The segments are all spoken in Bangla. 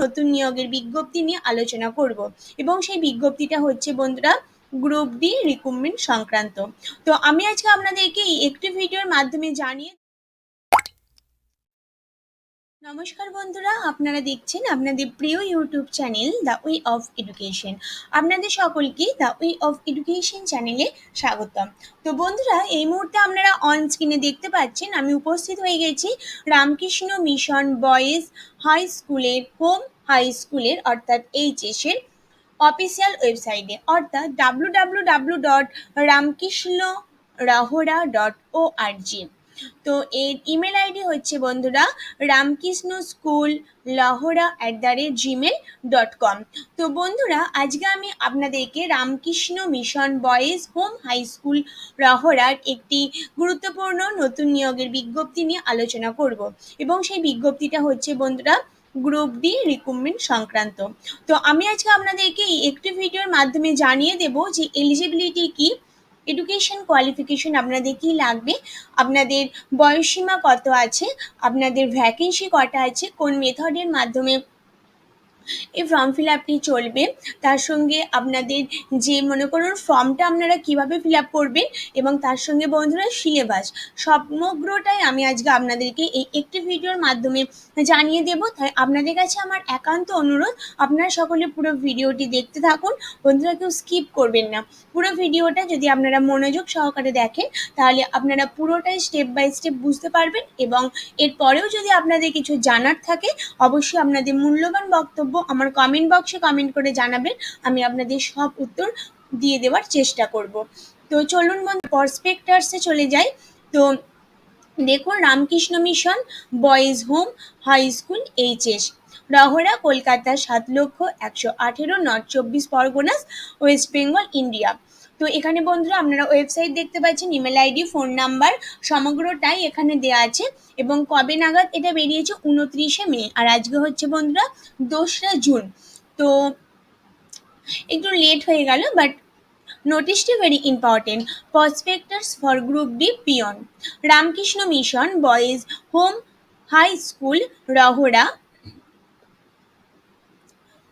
নতুন নিয়োগের বিজ্ঞপ্তি নিয়ে আলোচনা করব এবং সেই বিজ্ঞপ্তিটা হচ্ছে বন্ধুরা গ্রুপ ডি রিক্রুটমেন্ট সংক্রান্ত। তো আমি আজকে আপনাদেরকে এই একটি ভিডিওর মাধ্যমে জানিয়ে নমস্কার বন্ধুরা, আপনারা দেখছেন আপনাদের প্রিয় YouTube channel the way of education. আপনাদের সকলকে দ্য ওয়ে অফ এডুকেশন চ্যানেলে স্বাগতম। তো বন্ধুরা, এই মুহূর্তে আপনারা অন স্ক্রিনে দেখতে পাচ্ছেন আমি উপস্থিত হয়ে গেছি রামকৃষ্ণ মিশন বয়েজ হাই স্কুলের হাই স্কুলের অর্থাৎ এইচএস এর অফিসিয়াল ওয়েবসাইটে, অর্থাৎ www.ramkrishna.rahara.org। তো এর ইমেল আইডি হচ্ছে বন্ধুরা ramkrishnaskoollahora@gmail.com। তো বন্ধুরা, আজকে আমি আপনাদেরকে Ramakrishna Mission Boys High School রাহরার একটি গুরুত্বপূর্ণ নতুন নিয়োগের বিজ্ঞপ্তি নিয়ে আলোচনা করব এবং সেই বিজ্ঞপ্তিটা হচ্ছে বন্ধুরা গ্রুপ ডি রিক্রুটমেন্ট সংক্রান্ত। তো আমি আজকে আপনাদেরকে এই একটি ভিডিওর মাধ্যমে জানিয়ে দেব যে এলিজিবিলিটি কি, এডুকেশন কোয়ালিফিকেশন আপনাদের কি লাগবে, আপনাদের বয়সসীমা কত আছে, আপনাদের ভ্যাকেন্সি কটা আছে, কোন মেথডের মাধ্যমে এই ফর্ম ফিল আপটি চলবে, তার সঙ্গে আপনাদের যে মনে করুন ফর্মটা আপনারা কিভাবে ফিল আপ করবেন এবং তার সঙ্গে বন্ধুরা সিলেবাস সমগ্রটাই আমি আজকে আপনাদেরকে এই একটি ভিডিওর মাধ্যমে জানিয়ে দেব। তাই আপনাদের কাছে আমার একান্ত অনুরোধ, আপনারা সকলে পুরো ভিডিওটি দেখতে থাকুন বন্ধুরা, কেউ স্কিপ করবেন না। পুরো ভিডিওটা যদি আপনারা মনোযোগ সহকারে দেখেন তাহলে আপনারা পুরোটাই স্টেপ বাই স্টেপ বুঝতে পারবেন এবং এরপরেও যদি আপনাদের কিছু জানার থাকে অবশ্যই আপনাদের মূল্যবান বক্তব্য আমার কমেন্ট বক্সে কমেন্ট করে জানাবেন, আমি আপনাদের সব উত্তর দিয়ে দেওয়ার চেষ্টা করব। তো চলুন প্রসপেক্টাসে চলে যাই। তো দেখুন, Ramakrishna Mission Boys High School HS Rahara, Kolkata 7,01,18 North 24 Parganas, West Bengal, India. তো এখানে বন্ধুরা আপনারা ওয়েবসাইট দেখতে পাচ্ছেন, ইমেল আইডি, ফোন নাম্বার সমগ্রটাই এখানে দেওয়া আছে এবং কবে নাগাদ এটা বেরিয়েছে 29শে মে, আর আজকে হচ্ছে বন্ধুরা 2রা জুন। তো একটু লেট হয়ে গেল, বাট নোটিশটি very important. Prospectus for group D peon, Ramakrishna Mission Boys High School Rahara.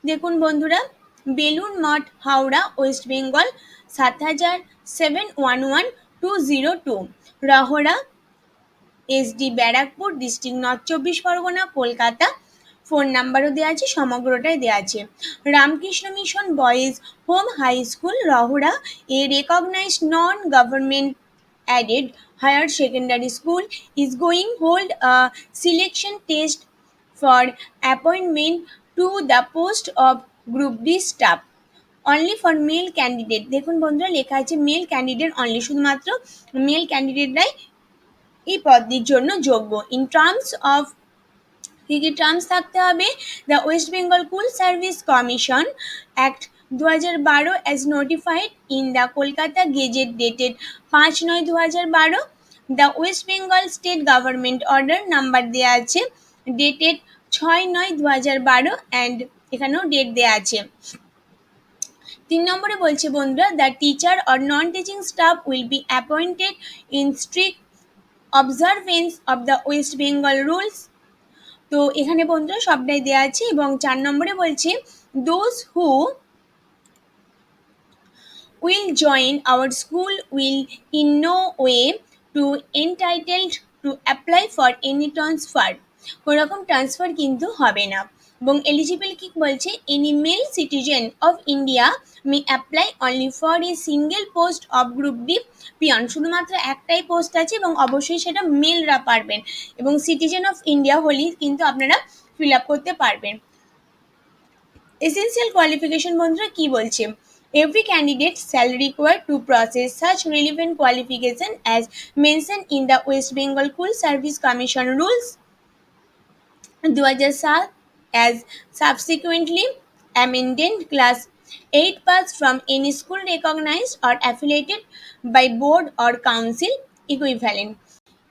দেখুন বন্ধুরা, Belur Math, Howrah, West Bengal 7,711202, Rahara SD Barrackpore district, North 24 Pargana, Kolkata. Phone নাম্বারও দেওয়া আছে, সমগ্রটাই দেওয়া আছে। Ramakrishna Mission Boys High School Rahara, a recognised non government added higher secondary school is going hold a selection test for appointment to the post of group D staff only for male candidate। দেখুন বন্ধুরা, লেখা আছে মেল ক্যান্ডিডেট অনলি, শুধুমাত্র মেল ক্যান্ডিডেটরাই এই পদের জন্য যোগ্য। ইন টার্মস অফ কি কি টার্মস থাকতে হবে, the West Bengal school service commission act 2012 as notified in the Kolkata Gazette dated 5/9/2012, the West Bengal State Government Order number দেওয়া আছে dated 6/9/2012 and এখানেও ডেট দেওয়া আছে। 3 নম্বরে বলছে বন্ধুরা, the teacher or non teaching staff will be appointed in strict observance of the West Bengal rules. তো এখানে বন্ধুরা সবটাই দেওয়া আছে এবং 4 নম্বরে বলছে, those who will join our school will in no way to entitled to apply for any transfer, কোনো রকম ট্রান্সফার কিন্তু হবে না। এবং এলিজিবল কি বলছে, any male citizen of India may apply only for a single post of group D peon, শুধুমাত্র একটাই পোস্ট আছে এবং অবশ্যই সেটা মেলরা পারবেন এবং সিটিজেন অফ ইন্ডিয়া হলেই কিন্তু আপনারা ফিল আপ করতে পারবেন। এসেন্সিয়াল কোয়ালিফিকেশন বন্ধুরা কি বলছে, every candidate shall require to process such relevant qualification as mentioned in the West Bengal School Service Commission Rules 2007 as subsequently amended, class 8 pass from any school recognized or affiliated by board or council equivalent।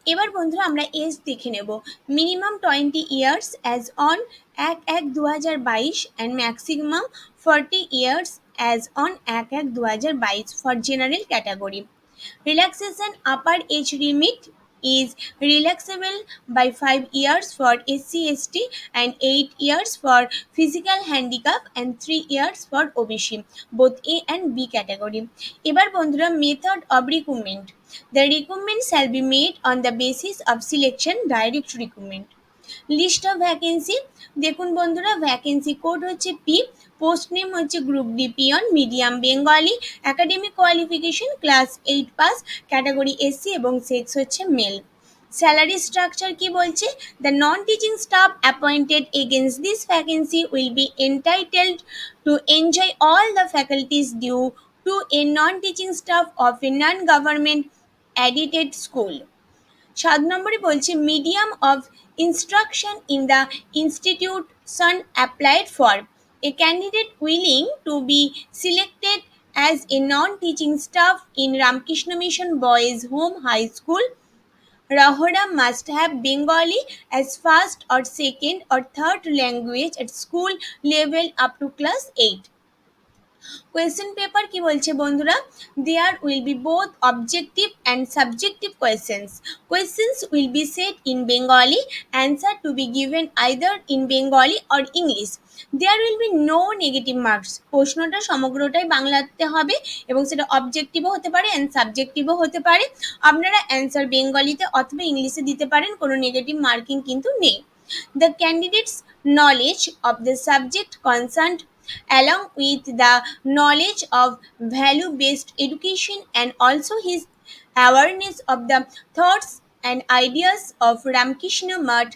এবার বন্ধুরা আমরা এজ দেখে নেব, minimum 20 years as on 1/1/2022 and maximum 40 years as on 1/1/2022 for general category. Relaxation upper age limit is relaxable by 5 years for SC/ST and 8 years for physical handicap and 3 years for OBC, both A and B category. এবার বন্ধুরা method of recruitment. The recruitment shall be made on the basis of selection, direct recruitment. List of vacancy দেখুন বন্ধুরা, ভ্যাকেন্সি কোড হচ্ছে পি, পোস্ট নেম হচ্ছে group D peon, medium Bengali, academic qualification class 8 pass, category SC এবং সেক্স হচ্ছে মেল। স্যালারি স্ট্রাকচার কি বলছে, the non teaching staff appointed against this vacancy will be entitled to enjoy all the faculties due to a non teaching staff of a non government aided school. 7 নম্বরে বলছে medium of instruction in the institution applied for a candidate willing to B selected as a non-teaching staff in Ramkrishna Mission Boys Home High School. Rahara must have Bengali as first or second or third language at school level up to class 8. Question paper কি বলছে বন্ধুরা, there will be both objective and subjective questions will be set in Bengali, answer to be given either in Bengali or English. There will be no negative marks, প্রশ্নটা সমগ্রটাই বাংলাতে হবে এবং সেটা অবজেক্টিভও হতে পারে অ্যান্ড সাবজেক্টিভও হতে পারে। আপনারা অ্যান্সার বেঙ্গলিতে অথবা ইংলিশে দিতে পারেন, কোনো নেগেটিভ মার্কিং কিন্তু নেই। The candidate's knowledge of the subject concerned along with the knowledge of value-based education and also his awareness of the thoughts and ideas of Ramkrishna Math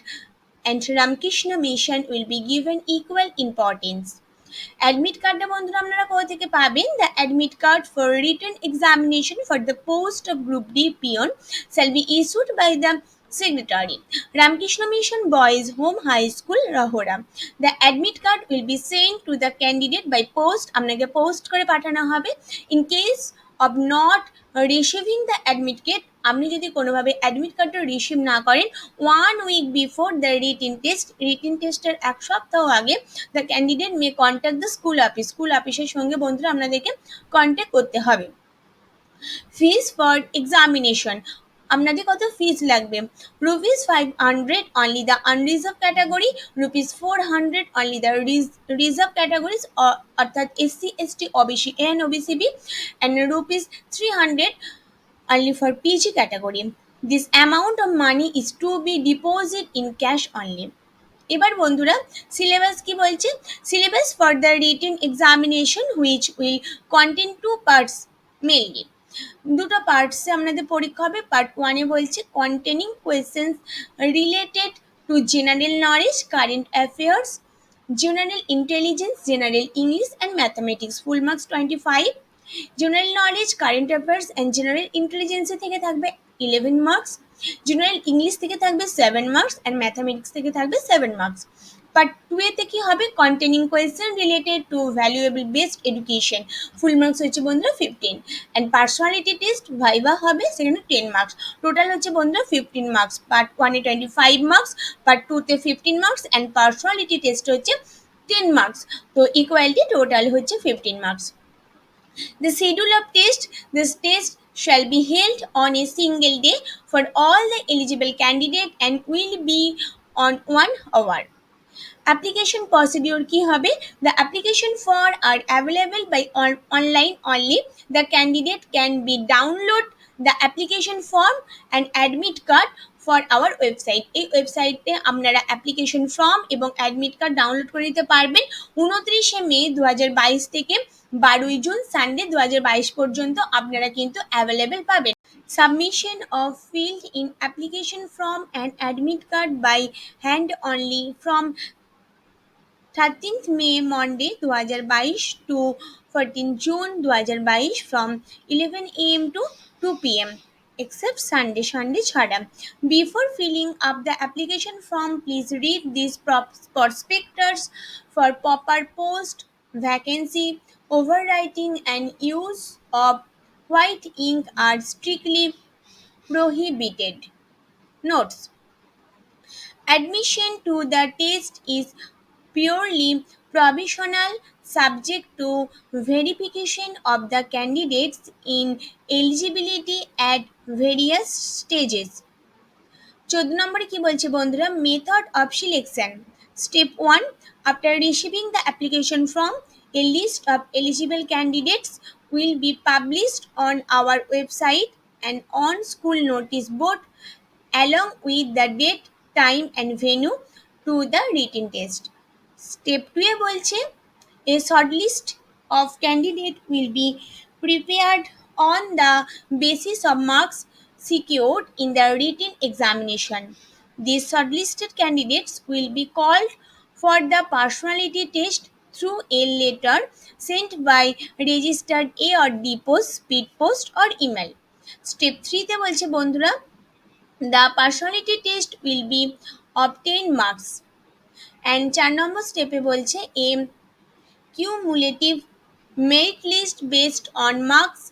and Ramkrishna Mission will be given equal importance. Admit কার্ডটা বন্ধুরা আপনারা কোথা থেকে পাবেন, the admit card for written examination for the post of group D peon shall be issued by the Secretary, Ramakrishna Mission Boys Home High School, Rahara. The admit card will be sent to the candidate by post, আপনাকে পোস্ট করে পাঠানো হবে। In case of not receiving the admit card, আপনি যদি কোনোভাবে অ্যাডমিট কার্ডটা রিসিভ না করেন 1 week before the রিটিন টেস্টের 1 সপ্তাহ আগে the candidate may contact the school অফিসের সঙ্গে বন্ধুরা আপনাদেরকে কন্ট্যাক্ট করতে হবে। ফিস ফর এক্সামিনেশন, আপনাদের কত ফিস লাগবে, ₹500 only the unreserved category, ₹400 only the reserve categories অর্থাৎ SC/ST OBC and OBCB and ₹300 only for PG category. This amount of money is to be deposited in cash only. এবার বন্ধুরা সিলেবাস কি বলছে, syllabus for the written examination which will contain 2 parts mainly, দুটো পার্টসে আপনাদের পরীক্ষা হবে। পার্ট 1-এ বলছে containing questions related to general knowledge, current affairs, general intelligence, general English and mathematics, full marks 25। General knowledge, current affairs and general ইন্টেলিজেন্সে থেকে থাকবে 11 মার্কস, জেনারেল ইংলিশ থেকে থাকবে 7 মার্কস অ্যান্ড ম্যাথামেটিক্স থেকে থাকবে 7 মার্কস। পার্ট 2-এতে কি হবে, containing question related to valuable based education, full marks হচ্ছে বন্ধুরা 15 অ্যান্ড পার্সোনালিটি টেস্ট ভাইভা হবে, সেখানে 10 মার্কস, টোটাল হচ্ছে বন্ধুরা 15 মার্কস। পার্ট 1-এ 25 মার্কস, পার্ট 2-তে 15 মার্কস অ্যান্ড পার্সোনালিটি টেস্ট হচ্ছে 10 মার্কস, তো ইকুয়ালিটি টোটাল হচ্ছে 15 marks. The schedule of test, this test shall be held on a single day for all the eligible candidates and will be on 1 hour. Application procedure কি হবে, the application form are available by online only. The candidate can be download the application form and admit card for our website. এই ওয়েবসাইটে আপনারা অ্যাপ্লিকেশন ফর্ম এবং অ্যাডমিট কার্ড ডাউনলোড করে নিতে পারবেন। 29শে মে 2022 থেকে 12ই জুন সানডে 2022 পর্যন্ত আপনারা কিন্তু অ্যাভেলেবেল পাবেন। Submission of filled in application form and admit card by hand only from 13th May Monday 2022 to 14th June 2022 from 11 AM to 2 PM except Sunday ছাড়া। Before filling up the application form, please read these prospectus for proper post, vacancy, overwriting and use of white ink are strictly prohibited. Notes: admission to the test is purely provisional, subject to verification of the candidates in eligibility at various stages. 14 নম্বরে কি বলছে বন্ধুরা, method of selection. Step 1, after receiving the application form, a list of eligible candidates will be published on our website and on school notice board along with the date, time and venue to the written test. Step 2 এ বলছে, a shortlist of candidate will be prepared on the basis of marks secured in the written examination. These shortlisted candidates will be called for the personality test through a letter sent by registered A or D post, speed post or email. Step 3 তে বলছে বন্ধুরা, the personality test will be obtained marks. And 4 নম্বর স্টেপে বলছে, a cumulative merit list based on marks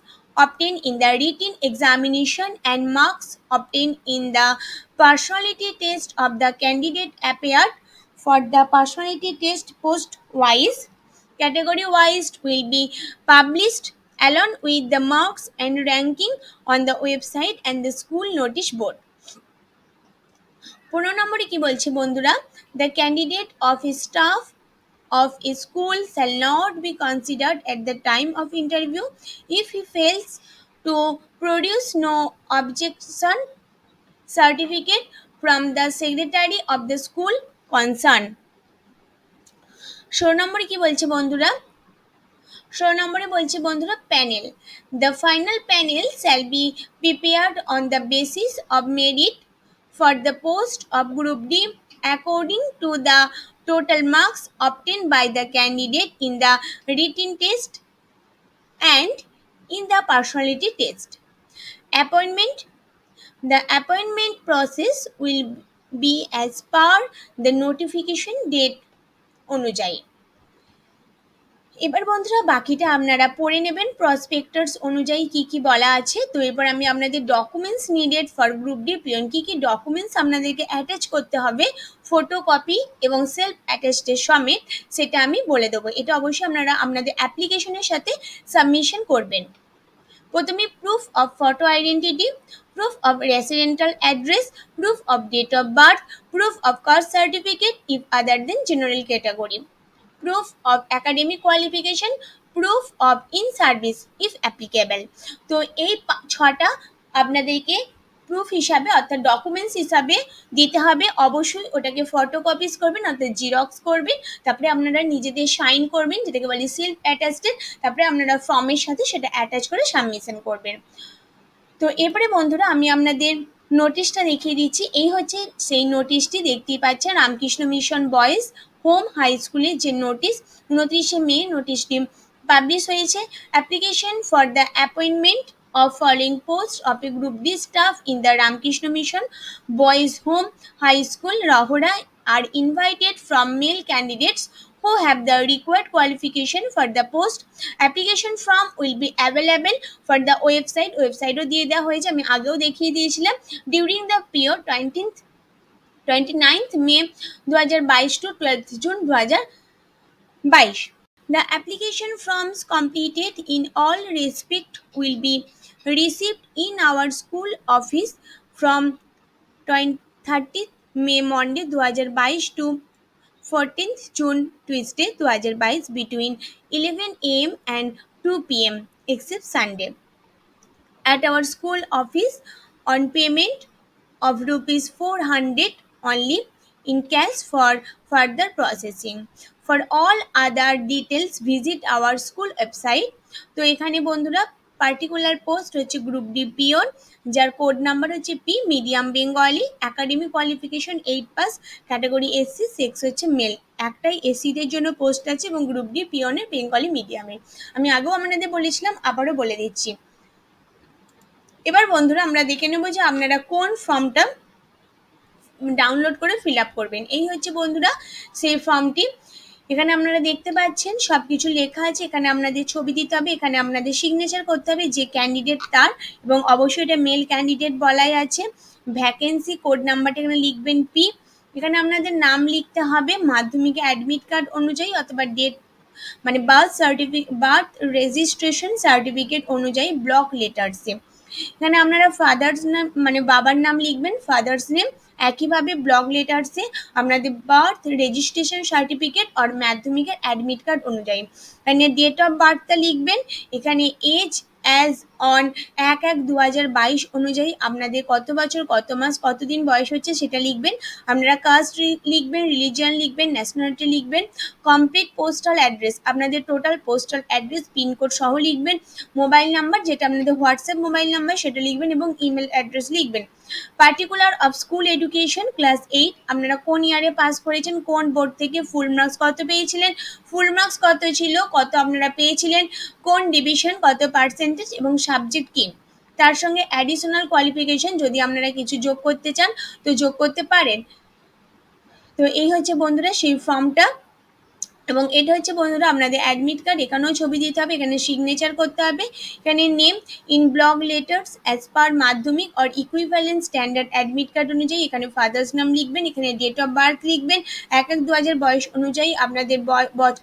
obtained in the written examination and marks obtained in the personality test of the candidate appeared for the personality test post wise, category wise will be published along with the marks and ranking on the website and the school notice board. 15 নম্বরে কি বলছে বন্ধুরা, the candidate of a staff of a school shall not be considered at the time of interview if he fails to produce no objection certificate from the secretary of the school concerned. 16 নম্বরে কি বলছে বন্ধুরা, 16 নম্বরে বলছে বন্ধুরা, panel. The final panel shall be prepared on the basis of merit for the post of Group D according to the total marks obtained by the candidate in the written test and in the personality test. Appointment. The appointment process will be as per the notification date অনুযায়ী। এবার বন্ধুরা বাকিটা আপনারা পড়ে নেবেন প্রসপেক্টাস অনুযায়ী কি কি বলা আছে। তো এবার আমি আপনাদের documents needed for group D peon কি কি ডকুমেন্টস আপনাদেরকে অ্যাটাচ করতে হবে ফটোকপি এবং সেলফ অ্যাটেস্টেড সমেত, সেটা আমি বলে দেবো। এটা অবশ্যই আপনারা আপনাদের অ্যাপ্লিকেশনের সাথে সাবমিশন করবেন। প্রথমে proof of photo identity, proof of residential address, proof of date of birth, proof of caste certificate if other than general category, proof of academic qualification, proof of in service if applicable। তো এই 6টা আপনাদেরকে প্রুফ হিসাবে অর্থাৎ ডকুমেন্টস হিসাবে দিতে হবে। অবশ্যই ওটাকে ফটোকপিস করবেন অর্থাৎ জিরক্স করবেন, তারপরে আপনারা নিজেদের সাইন করবেন যেটাকে বলি সেলফ অ্যাটাস্টেড, তারপরে আপনারা ফর্মের সাথে সেটা অ্যাটাচ করে সাবমিশন করবেন। তো এরপরে বন্ধুরা আমি আপনাদের নোটিশটা দেখিয়ে দিচ্ছি। এই হচ্ছে সেই নোটিশটি, দেখতেই পাচ্ছেন Ramakrishna Mission Boys Home High স্কুলের যে নোটিশ, 29শে মে নোটিশটি পাবলিশ হয়েছে। Application for the appointment of following posts of a group D staff in the Ramkrishna Mission Boys Home High School Rahara are invited from male candidates who have the required qualification for the post. Application form will be available for the website, ওয়েবসাইটও দিয়ে দেওয়া হয়েছে, আমি আগেও দেখিয়ে দিয়েছিলাম। during the period 29th May 2022 to 12th June 2022. The application forms completed in all respect will be received in our school office from 30th May Monday 2022 to 14th June Tuesday 2022 between 11 am and 2 pm except Sunday at our school office on payment of rupees 400 only in cash for further processing. For all other details visit our school website. তো এখানে বন্ধুরা পার্টিকুলার পোস্ট হচ্ছে গ্রুপ ডি পিওন, যার কোড নাম্বার হচ্ছে P, medium Bengali, academic qualification 8 pass, category SC, sex হচ্ছে মেল। একটাই এসসিদের জন্য পোস্ট আছে এবং গ্রুপ ডি পিওনের বেঙ্গলি মিডিয়ামের। আমি আগেও আপনাদের বলেছিলাম, আবারও বলে দিচ্ছি। এবার বন্ধুরা আমরা দেখে নেব যে আপনারা কোন ফর্মটা ডাউনলোড করে ফিল আপ করবেন। এই হচ্ছে বন্ধুরা সেই ফর্মটি। এখানে আপনারা দেখতে পাচ্ছেন সব কিছু লেখা আছে। এখানে আপনাদের ছবি দিতে হবে, এখানে আপনাদের সিগনেচার করতে হবে যে ক্যান্ডিডেট তার, এবং অবশ্যই এটা মেল ক্যান্ডিডেট বলাই আছে। ভ্যাকেন্সি কোড নাম্বারটা এখানে লিখবেন পি। এখানে আপনাদের নাম লিখতে হবে মাধ্যমিকে অ্যাডমিট কার্ড অনুযায়ী অথবা ডেট মানে বার্থ রেজিস্ট্রেশন সার্টিফিকেট অনুযায়ী ব্লক লেটার্সে। এখানে আপনারা ফাদার্স নাম মানে বাবার নাম লিখবেন, ফাদার্স নেম, একইভাবে ব্লক লেটার্সে আপনাদের বার্থ রেজিস্ট্রেশন সার্টিফিকেট আর মাধ্যমিকের অ্যাডমিট কার্ড অনুযায়ী এখানে ডেট অফ বার্থটা লিখবেন। এখানে এজ অ্যাজ অন 1/1/2022 অনুযায়ী আপনাদের কত বছর, কত মাস, কতদিন বয়স হচ্ছে সেটা লিখবেন। আপনারা কাস্ট লিখবেন, রিলিজিয়ান লিখবেন, ন্যাশনালিটি লিখবেন, কমপ্লিট পোস্টাল অ্যাড্রেস আপনাদের টোটাল পোস্টাল অ্যাড্রেস পিনকোড সহ লিখবেন, মোবাইল নাম্বার যেটা আপনাদের হোয়াটসঅ্যাপ মোবাইল নাম্বার সেটা লিখবেন এবং ইমেল অ্যাড্রেস লিখবেন। Particular of school education class 8 আপনারা কোন ইয়ারে পাস করেছেন, কোন বোর্ড থেকে ফুল মার্কস কত পেয়েছিলেন, ফুল মার্কস কত ছিল, কত আপনারা পেয়েছিলেন, কোন ডিভিশন, কত পার্সেন্টেজ এবং সাবজেক্ট কি। তার সঙ্গে অ্যাডিশনাল কোয়ালিফিকেশন যদি আপনারা কিছু যোগ করতে চান তো যোগ করতে পারেন। তো এই হচ্ছে বন্ধুরা সেই ফর্মটা, এবং এটা হচ্ছে বন্ধুরা আপনাদের অ্যাডমিট কার্ড। এখানেও ছবি দিতে হবে, এখানে সিগনেচার করতে হবে। এখানে name in block letters as per মাধ্যমিক আর ইকুইভ্যালেন্ট স্ট্যান্ডার্ড অ্যাডমিট কার্ড অনুযায়ী এখানে ফাদার্স নাম লিখবেন, এখানে ডেট অফ বার্থ লিখবেন, 1/1/2000 বয়স অনুযায়ী আপনাদের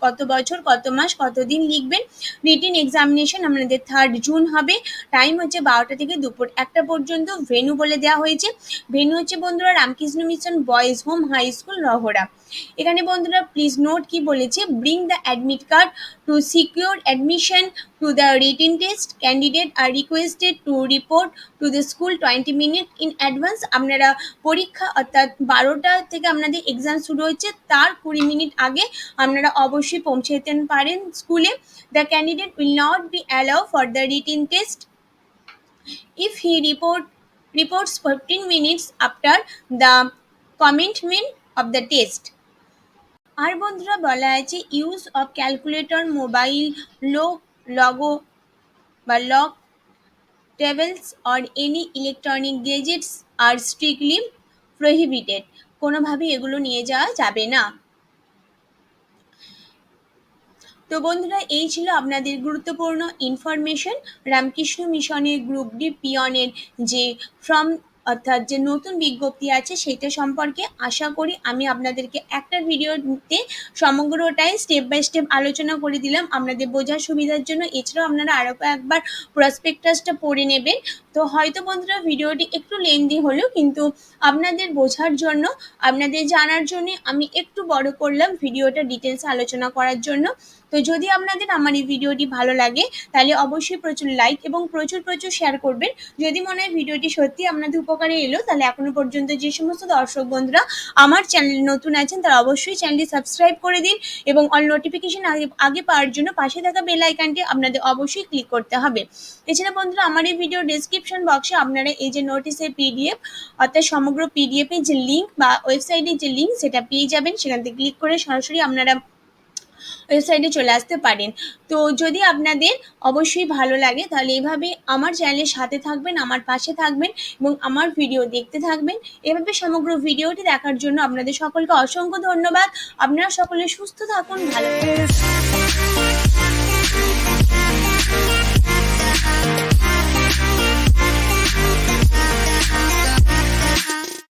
কত বছর, কত মাস, কত দিন লিখবেন। রিটিন এক্সামিনেশন আপনাদের 3rd জুন হবে, টাইম হচ্ছে 12টা থেকে দুপুর 1টা পর্যন্ত। ভেন্যু বলে দেওয়া হয়েছে, ভেন্যু হচ্ছে বন্ধুরা Ramakrishna Mission Boys Home High School Rahara. এখানে বন্ধুরা প্লিজ নোট কি বলেছে, bring the admit card to secure admission to the written test, candidate are requested to report to the school 20 minute in advance. আপনারা পরীক্ষা অর্থাৎ 12টা থেকে আপনাদের এক্সাম শুরু হচ্ছে, তার 20 মিনিট আগে আপনারা অবশ্যই পৌঁছে যেতে পারেন স্কুলে। The candidate will not be allow for the written test if he reports 15 minutes after the commencement of the test। আর বন্ধুরা বলা আছে use of calculator, mobile, logo বা log tables or any electronic gadgets are strictly prohibited, কোনোভাবেই এগুলো নিয়ে যাওয়া যাবে না। তো বন্ধুরা এই ছিল আপনাদের গুরুত্বপূর্ণ ইনফরমেশন রামকৃষ্ণ মিশনের গ্রুপ ডি পিয়নের যে ফর্ম অর্থাৎ যে নতুন বিজ্ঞপ্তি আছে সেটা সম্পর্কে। আশা করি আমি আপনাদেরকে একটা ভিডিওতে সমগ্রটাই স্টেপ বাই স্টেপ আলোচনা করে দিলাম আপনাদের বোঝার সুবিধার জন্য। এছাড়াও আপনারা আরও একবার প্রসপেক্টাসটা পড়ে নেবেন। তো হয়তো বন্ধুরা ভিডিওটি একটু লেন্দি হলো, কিন্তু আপনাদের বোঝার জন্য, আপনাদের জানার জন্য আমি একটু বড় করলাম ভিডিওটা ডিটেলস আলোচনা করার জন্য। তো যদি আপনাদের আমার এই ভিডিওটি ভালো লাগে তাহলে অবশ্যই প্রচুর লাইক এবং প্রচুর শেয়ার করবেন। যদি মনে হয় ভিডিওটি সত্যি আপনাদের উপকারে এলো তাহলে এখনো পর্যন্ত যে সমস্ত দর্শক বন্ধুরা আমার চ্যানেলে নতুন আছেন তারা অবশ্যই চ্যানেলটি সাবস্ক্রাইব করে দিন এবং অল নোটিফিকেশন আগে পাওয়ার জন্য পাশে থাকা বেল আইকনটি আপনাদের অবশ্যই ক্লিক করতে হবে। এছাড়া বন্ধুরা আমার এই ভিডিও ডেসক্রিপশন বক্সে আপনারা এই যে নোটিসের পিডিএফ অর্থাৎ সমগ্র পিডিএফ এর যে লিঙ্ক বা ওয়েবসাইটের যে লিঙ্ক সেটা পেয়ে যাবেন, সেখান থেকে ক্লিক করে সরাসরি আপনারা ওয়েবসাইটে চলে আসতে পারেন। তো যদি আপনাদের অবশ্যই ভালো লাগে তাহলে এভাবে আমার চ্যানেলের সাথে থাকবেন, আমার পাশে থাকবেন এবং আমার ভিডিও দেখতে থাকবেন। এভাবে সমগ্র ভিডিওটি দেখার জন্য আপনাদের সকলকে অসংখ্য ধন্যবাদ। আপনারা সকলে সুস্থ থাকুন, ভালো থাকুন।